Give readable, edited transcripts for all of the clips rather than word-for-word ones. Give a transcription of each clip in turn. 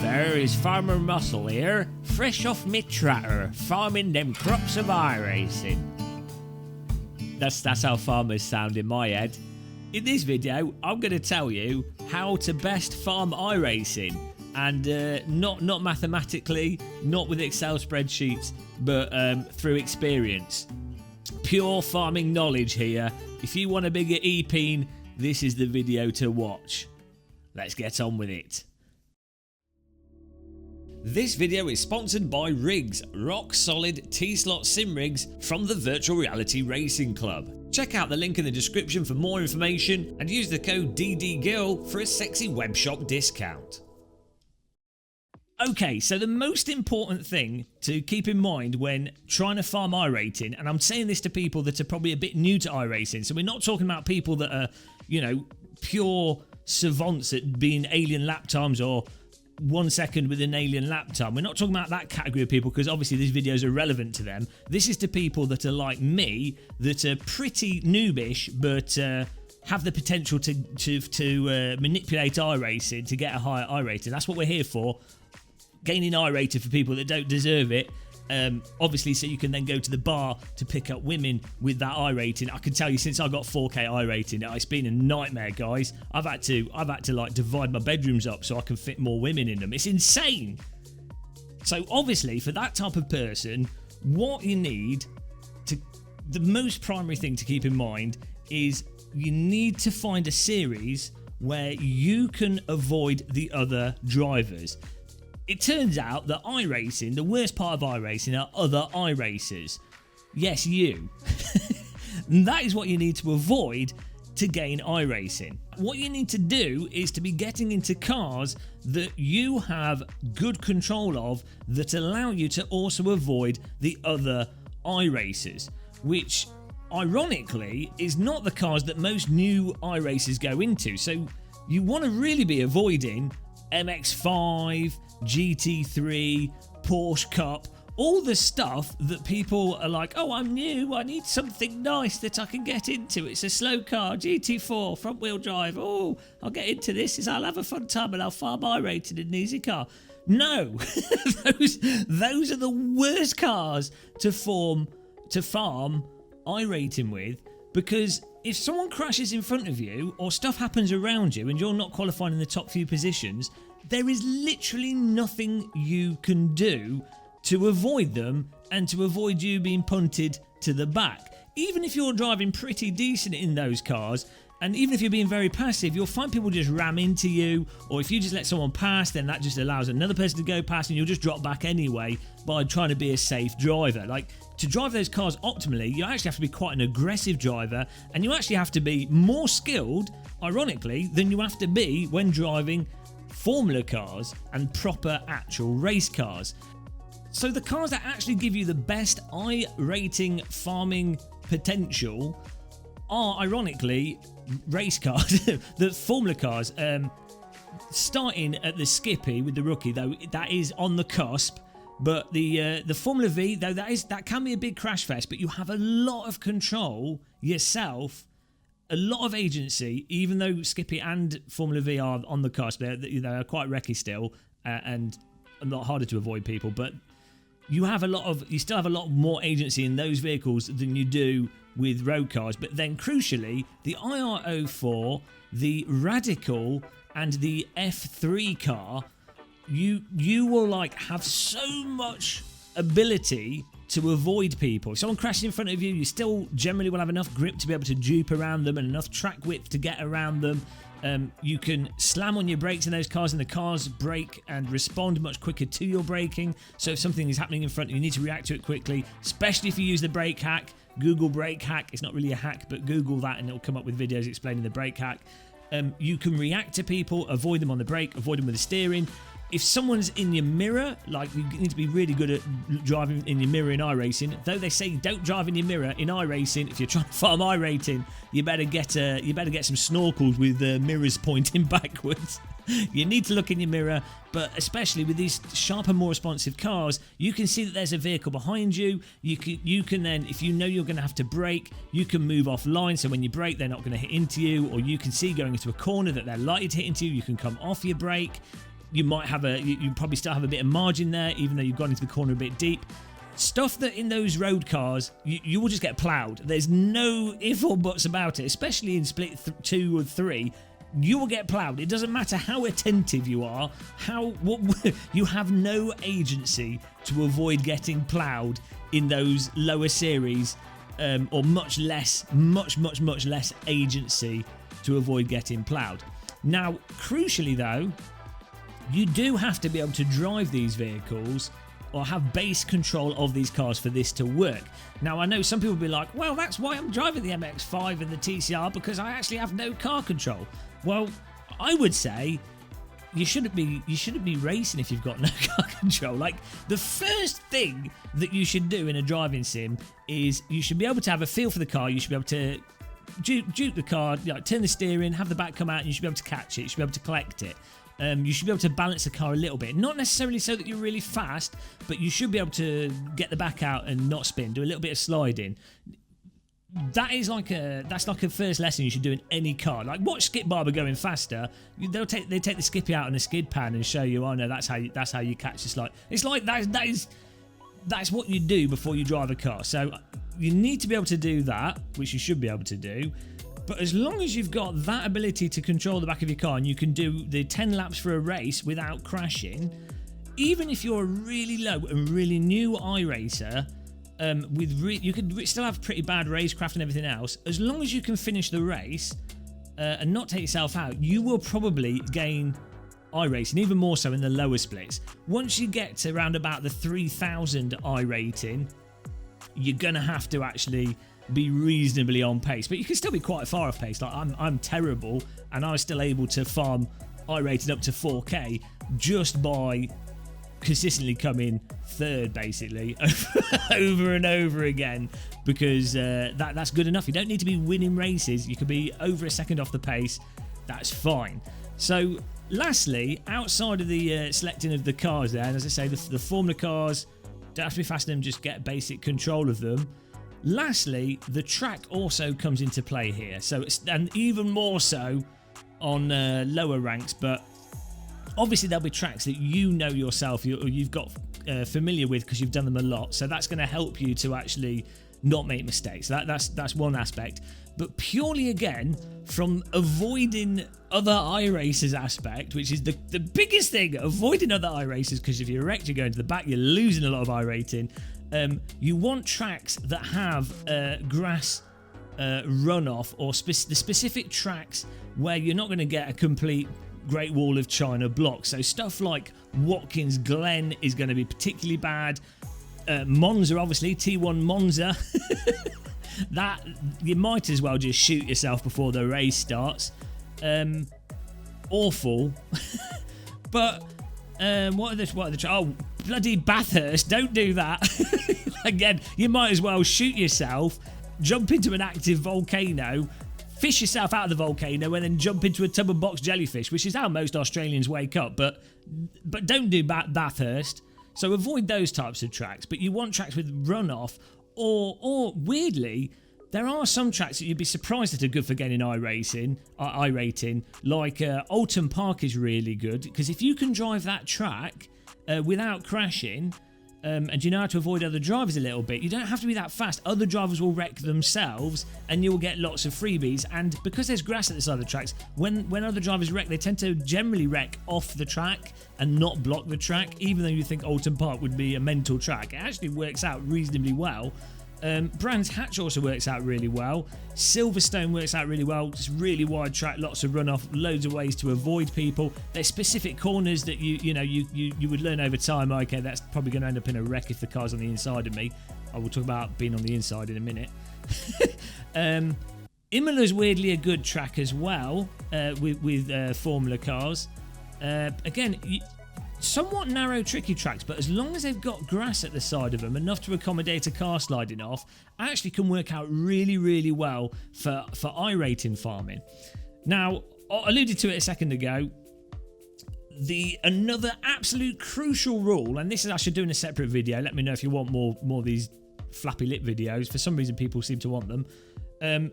there, is Farmer Muscle here, fresh off me tractor, farming them crops of iRacing. That's how farmers sound in my head. In this video, I'm going to tell you how to best farm iRacing, and not mathematically, not with Excel spreadsheets, but through experience. Pure farming knowledge here. If you want a bigger EP, this is the video to watch. Let's get on with it. This video is sponsored by Rigs, rock solid T-slot sim rigs from the Virtual Reality Racing Club. Check out the link in the description for more information and use the code DDGIRL for a sexy web shop discount. Okay, so the most important thing to keep in mind when trying to farm iRating, and I'm saying this to people that are probably a bit new to iRacing, so we're not talking about people that are, pure savants at being alien lap times or 1 second with an alien lap time. We're not talking about that category of people because obviously these videos are relevant to them. This is to people that are like me, that are pretty noobish but have the potential to manipulate iRacing to get a higher iRating. That's what we're here for. Gaining iRating for people that don't deserve it. Obviously, so you can then go to the bar to pick up women with that iRating. I can tell you, since I got 4K iRating, it's been a nightmare, guys. I've had to like divide my bedrooms up so I can fit more women in them. It's insane. So obviously, for that type of person, what you need the most primary thing to keep in mind is you need to find a series where you can avoid the other drivers. It turns out that iRacing, the worst part of iRacing, are other iRacers. Yes, you. And that is what you need to avoid to gain iRacing. What you need to do is to be getting into cars that you have good control of that allow you to also avoid the other iRacers, which ironically is not the cars that most new iRacers go into. So you want to really be avoiding MX-5, GT3, Porsche Cup, all the stuff that people are like, oh, I'm new, I need something nice that I can get into. It's a slow car, GT4, front wheel drive. Oh, I'll get into this, I'll have a fun time and I'll farm iRating in an easy car. No, those are the worst cars to farm iRating with, because if someone crashes in front of you or stuff happens around you and you're not qualifying in the top few positions, there is literally nothing you can do to avoid them and to avoid you being punted to the back. Even if you're driving pretty decent in those cars, and even if you're being very passive, you'll find people just ram into you, or if you just let someone pass, then that just allows another person to go past and you'll just drop back anyway by trying to be a safe driver. Like, to drive those cars optimally, you actually have to be quite an aggressive driver, and you actually have to be more skilled, ironically, than you have to be when driving formula cars and proper actual race cars. So the cars that actually give you the best iRating farming potential are, ironically, race cars, the formula cars. Starting at the Skippy with the rookie, though, that is on the cusp. But the Formula V, though, that can be a big crash fest, but you have a lot of control yourself, a lot of agency, even though Skippy and Formula V are on the cusp. They're quite wrecky still, and a lot harder to avoid people, but you still have a lot more agency in those vehicles than you do with road cars. But then crucially, the IR04, the Radical, and the F3 car, you will have so much ability to avoid people. If someone crashes in front of you, you still generally will have enough grip to be able to dupe around them and enough track width to get around them. You can slam on your brakes in those cars and the cars brake and respond much quicker to your braking. So if something is happening in front, you need to react to it quickly, especially if you use the brake hack. Google brake hack. It's not really a hack, but Google that and it'll come up with videos explaining the brake hack. You can react to people, avoid them on the brake, avoid them with the steering. If someone's in your mirror, you need to be really good at driving in your mirror in iRacing. Though they say don't drive in your mirror in iRacing, if you're trying to farm iRating, you better get some snorkels with mirrors pointing backwards. You need to look in your mirror, but especially with these sharper, more responsive cars, you can see that there's a vehicle behind you. You can then, if you know you're going to have to brake, you can move offline, so when you brake, they're not going to hit into you, or you can see going into a corner that they're likely to hit into you. You can come off your brake. You might have you probably still have a bit of margin there, even though you've gone into the corner a bit deep. Stuff that in those road cars, you will just get ploughed. There's no if or buts about it, especially in split 2 or 3. You will get ploughed. It doesn't matter how attentive you are, you have no agency to avoid getting ploughed in those lower series, or much less agency to avoid getting ploughed. Now, crucially though, you do have to be able to drive these vehicles or have base control of these cars for this to work. Now, I know some people will be like, well, that's why I'm driving the MX-5 and the TCR, because I actually have no car control. Well, I would say you shouldn't be racing if you've got no car control. Like, the first thing that you should do in a driving sim is you should be able to have a feel for the car. You should be able to juke the car, turn the steering, have the back come out, and you should be able to catch it. You should be able to collect it. You should be able to balance the car a little bit. Not necessarily so that you're really fast, but you should be able to get the back out and not spin, do a little bit of sliding. That's like a first lesson you should do in any car. Like, watch Skip Barber going faster. They take the skippy out on a skid pan and show you, oh no, that's how you catch the slide. It's like that's what you do before you drive a car. So you need to be able to do that, which you should be able to do. But as long as you've got that ability to control the back of your car and you can do the 10 laps for a race without crashing, even if you're a really low and really new iRacer, you could still have pretty bad racecraft and everything else. As long as you can finish the race and not take yourself out, you will probably gain iRacing, even more so in the lower splits. Once you get to around about the 3000 iRating, you're going to have to actually be reasonably on pace, but you can still be quite far off pace. Like, I'm terrible, and I was still able to farm iRating up to 4K just by consistently coming third, basically, over and over again, because that's good enough. You don't need to be winning races. You could be over a second off the pace. That's fine. So lastly, outside of the selecting of the cars there, and as I say, the Formula cars don't have to be fast enough, just get basic control of them. Lastly, the track also comes into play here, and even more so on lower ranks, but obviously there'll be tracks that you know yourself, you've got familiar with because you've done them a lot, so that's going to help you to actually not make mistakes. That's one aspect. But purely again from avoiding other iRacers aspect, which is the biggest thing, avoiding other iRacers, because if you're wrecked, you're going to the back, you're losing a lot of iRating. You want tracks that have grass runoff, or the specific tracks where you're not going to get a complete Great Wall of China block. So stuff like Watkins Glen is going to be particularly bad. Monza, obviously, T1 Monza. That you might as well just shoot yourself before the race starts. Awful. But what are the oh, bloody Bathurst, don't do that. Again, you might as well shoot yourself, jump into an active volcano, fish yourself out of the volcano, and then jump into a tub of box jellyfish, which is how most Australians wake up. But don't do Bathurst. So avoid those types of tracks. But you want tracks with runoff, or weirdly, there are some tracks that you'd be surprised that are good for getting iRating, like Alton Park is really good, because if you can drive that track without crashing, and you know how to avoid other drivers a little bit, you don't have to be that fast. Other drivers will wreck themselves and you'll get lots of freebies. And because there's grass at the side of the tracks, when other drivers wreck, they tend to generally wreck off the track and not block the track, even though you think Alton Park would be a mental track. It actually works out reasonably well. Brands Hatch also works out really well. Silverstone works out really well. It's really wide track, lots of runoff, loads of ways to avoid people. There's specific corners that you would learn over time. Okay, that's probably going to end up in a wreck if the car's on the inside of me. I will talk about being on the inside in a minute. Imola's weirdly a good track as well, with Formula cars. Again, somewhat narrow, tricky tracks, but as long as they've got grass at the side of them, enough to accommodate a car sliding off, actually can work out really, really well for iRating farming. Now, I alluded to it a second ago, another absolute crucial rule, and this is I should do in a separate video. Let me know if you want more of these flappy lip videos. For some reason, people seem to want them.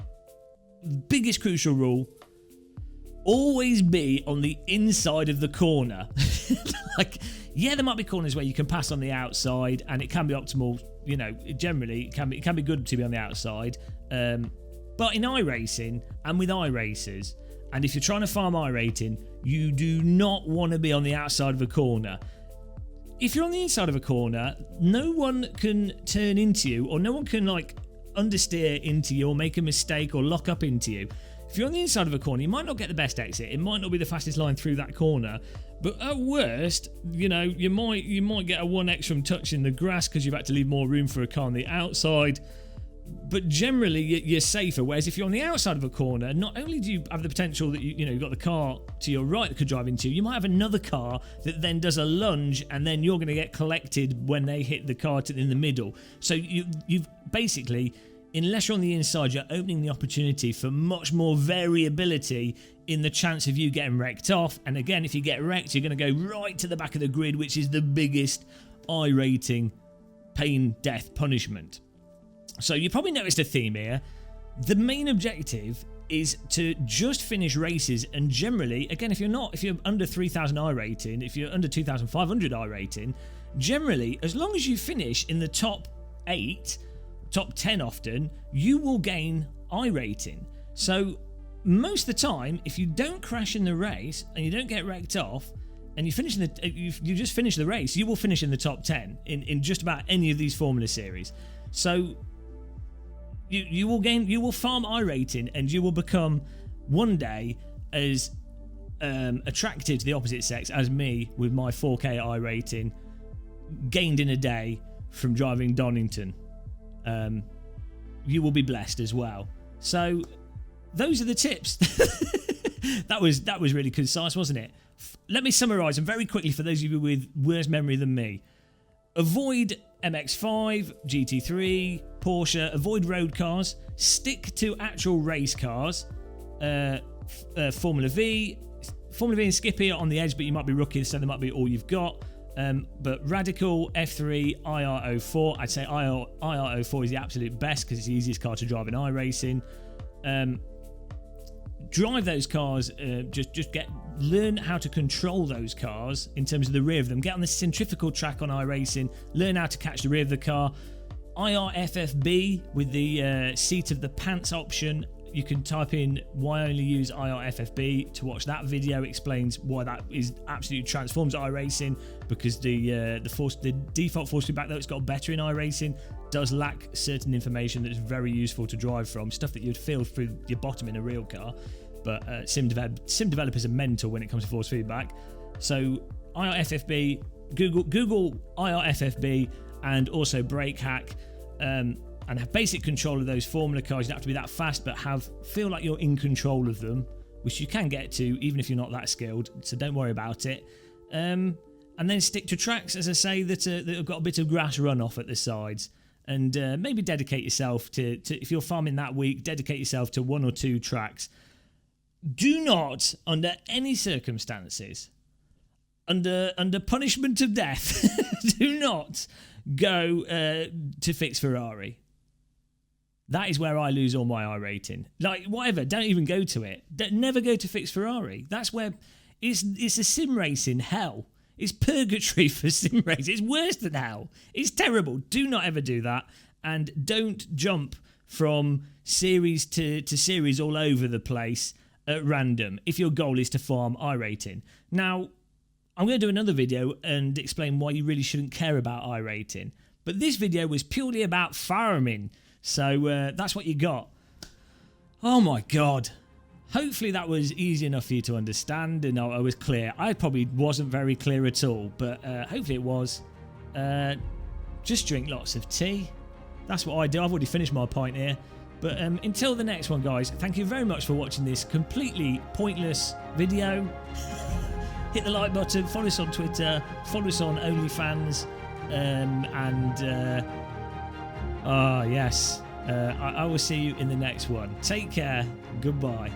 Biggest crucial rule: always be on the inside of the corner. Like, yeah, there might be corners where you can pass on the outside, and it can be optimal. You know, generally it can be good to be on the outside. But in iRacing and with iRacers, and if you're trying to farm iRating, you do not want to be on the outside of a corner. If you're on the inside of a corner, no one can turn into you, or no one can like understeer into you or make a mistake or lock up into you. If you're on the inside of a corner, you might not get the best exit. It might not be the fastest line through that corner, but at worst, you know, you might get a 1x from touching the grass because you've had to leave more room for a car on the outside. But generally, you're safer. Whereas if you're on the outside of a corner, not only do you have the potential that you've got the car to your right that could drive into, you might have another car that then does a lunge, and then you're going to get collected when they hit the car in the middle. So you've basically, unless you're on the inside, you're opening the opportunity for much more variability in the chance of you getting wrecked off. And again, if you get wrecked, you're going to go right to the back of the grid, which is the biggest iRating pain, death, punishment. So you probably noticed a theme here. The main objective is to just finish races, and generally, again, if you're under 3,000 iRating, if you're under 2,500 iRating, generally, as long as you finish in the top 8, top 10 often, you will gain iRating. So most of the time, if you don't crash in the race and you don't get wrecked off, and you just finish the race, you will finish in the top 10 in just about any of these Formula Series. So you will farm iRating, and you will become one day as attractive to the opposite sex as me with my 4K iRating gained in a day from driving Donington. You will be blessed as well. So those are the tips. that was really concise, wasn't it? Let me summarise them very quickly for those of you with worse memory than me. Avoid MX-5, GT3, Porsche, avoid road cars, stick to actual race cars, Formula V and Skippy are on the edge, but you might be rookies, so they might be all you've got. But Radical, F3, IR04, I'd say IR04 is the absolute best because it's the easiest car to drive in iRacing. Drive those cars, learn how to control those cars in terms of the rear of them. Get on the centrifugal track on iRacing, learn how to catch the rear of the car. IRFFB with the seat of the pants option. You can type in why I only use iRFFB to watch that video. Explains why that is absolutely transforms iRacing, because the default force feedback, though it's got better in iRacing, does lack certain information that is very useful to drive from, stuff that you'd feel through your bottom in a real car. But sim developers are mental when it comes to force feedback. So IRFFB, Google IRFFB, and also brake hack, and have basic control of those formula cars. You don't have to be that fast, but feel like you're in control of them, which you can get to even if you're not that skilled. So don't worry about it. And then stick to tracks, as I say, that have got a bit of grass runoff at the sides. And maybe dedicate yourself to, if you're farming that week, dedicate yourself to 1 or 2 tracks. Do not, under any circumstances, under punishment of death, do not go to fix Ferrari. That is where I lose all my iRating. Like, whatever, don't even go to it. Never go to fix Ferrari. That's where it's a sim racing hell. It's purgatory for sim racing. It's worse than hell. It's terrible. Do not ever do that. And don't jump from series to series all over the place at random if your goal is to farm iRating. Now, I'm going to do another video and explain why you really shouldn't care about iRating. But this video was purely about farming. So that's what you got. Oh my God. Hopefully that was easy enough for you to understand and I was clear. I probably wasn't very clear at all, but hopefully it was. Just drink lots of tea. That's what I do. I've already finished my pint here. But until the next one, guys, thank you very much for watching this completely pointless video. Hit the like button, follow us on Twitter, follow us on OnlyFans, yes, I will see you in the next one. Take care. Goodbye.